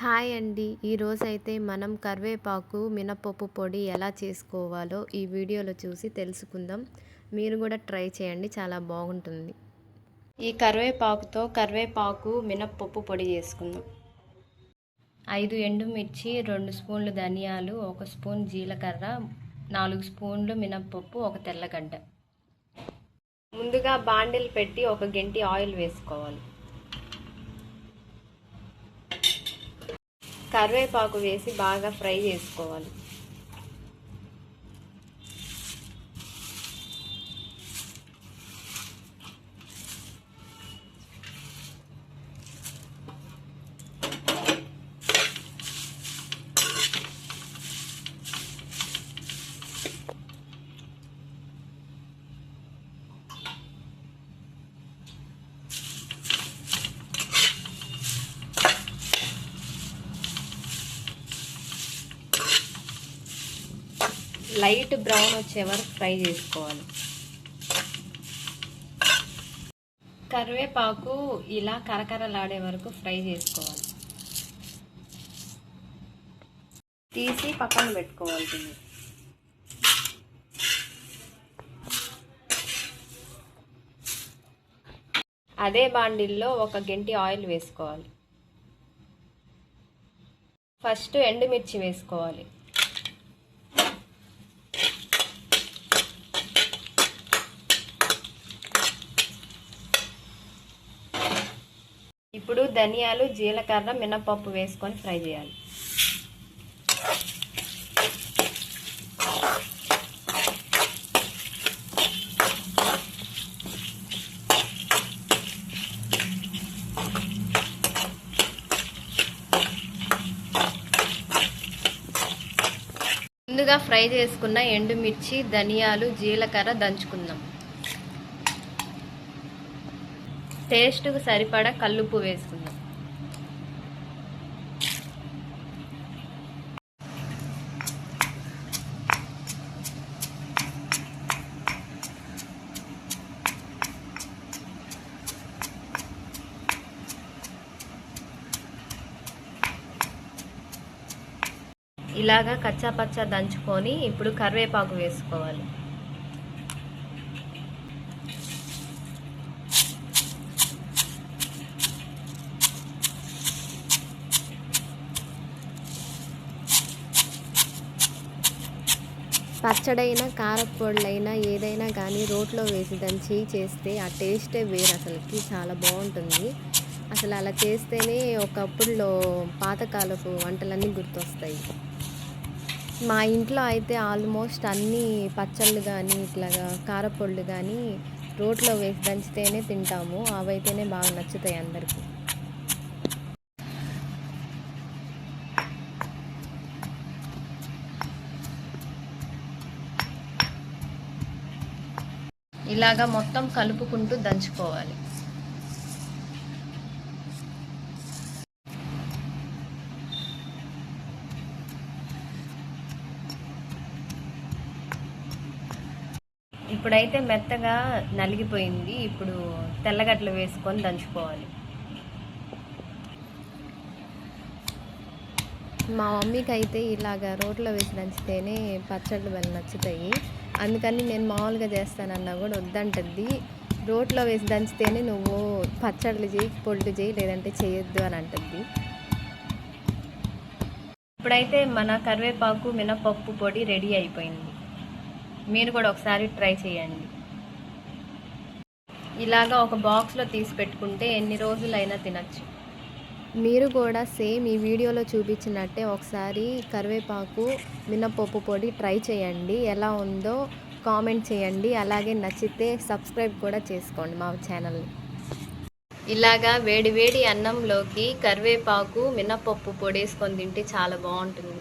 Hi అండి. ఈరోజైతే మనం కరివేపాకు మినపప్పు పొడి ఎలా చేసుకోవాలో ఈ వీడియోలో చూసి తెలుసుకుందాం. మీరు కూడా ట్రై చేయండి, చాలా బాగుంటుంది. ఈ కరివేపాకుతో కరివేపాకు మినపప్పు పొడి చేసుకుందాం. 5 ఎండుమిర్చి, 2 స్పూన్లు ధనియాలు, 1 స్పూన్ జీలకర్ర, 4 స్పూన్లు మినపప్పు, 1 తెల్లగడ్డ. ముందుగా బాండిల్ పెట్టి 1 గెంటి ఆయిల్ వేసుకోవాలి. కరివేపాకు వేసి బాగా ఫ్రై చేసుకోవాలి. లైట్ బ్రౌన్ వచ్చే వరకు ఫ్రై చేసుకోవాలి. కరివేపాకు ఇలా కరకరలాడే వరకు ఫ్రై చేసుకోవాలి. తీసి పక్కన పెట్టుకోవాలి. అదే బాండిల్లో 1 గెంటి ఆయిల్ వేసుకోవాలి. ఫస్ట్ ఎండుమిర్చి వేసుకోవాలి. ఇప్పుడు ధనియాలు, జీలకర్ర, మినపప్పు వేసుకొని ఫ్రై చేయాలి. ముందుగా ఫ్రై చేసుకున్న ఎండుమిర్చి, ధనియాలు, జీలకర్ర దంచుకుందాం. టేస్ట్కు సరిపడా కల్లుప్పు వేసుకుందాం. ఇలాగా కచ్చాపచ్చా దంచుకొని ఇప్పుడు కరివేపాకు వేసుకోవాలి. పచ్చడైనా, కారపొడులైనా ఏదైనా కానీ రోట్లో వేసి దంచి చేస్తే ఆ టేస్టే వేరు. అసలుకి చాలా బాగుంటుంది. అసలు అలా చేస్తేనే ఒకప్పుడులో పాతకాలపు వంటలన్నీ గుర్తొస్తాయి. మా ఇంట్లో అయితే ఆల్మోస్ట్ అన్నీ పచ్చళ్ళు కానీ ఇట్లాగా కారపొడులు కానీ రోట్లో వేసి దంచితేనే తింటాము. అవైతేనే బాగా నచ్చుతాయి అందరికీ. ఇలాగా మొత్తం కలుపుకుంటూ దంచుకోవాలి. ఇప్పుడైతే మెత్తగా నలిగిపోయింది. ఇప్పుడు తెల్లగడ్డలు వేసుకొని దంచుకోవాలి. మా మమ్మీకి అయితే ఇలాగ రోట్లో వేసి దంచితేనే పచ్చళ్ళు వాళ్ళు నచ్చుతాయి. అందుకని నేను మామూలుగా చేస్తానన్నా కూడా వద్దంటద్ది. రోట్లో వేసి దంచితేనే నువ్వు పచ్చళ్ళు చేయి, పొళ్ళు చేయి, లేదంటే చేయొద్దు అని అంటుంది. ఇప్పుడైతే మన కరివేపాకు మినపప్పు పొడి రెడీ అయిపోయింది. మీరు కూడా ఒకసారి ట్రై చేయండి. ఇలాగా ఒక బాక్స్లో తీసి పెట్టుకుంటే ఎన్ని రోజులైనా తినచ్చు. మీరు కూడా సేమ్ ఈ వీడియోలో చూపించినట్టే ఒకసారి కరివేపాకు మినపప్పు పొడి ట్రై చేయండి. ఎలా ఉందో కామెంట్ చేయండి. అలాగే నచ్చితే సబ్స్క్రైబ్ కూడా చేసుకోండి మా ఛానల్ని. ఇలాగా వేడి వేడి అన్నంలోకి కరివేపాకు మినపప్పు పొడి వేసుకొని తింటే చాలా బాగుంటుంది.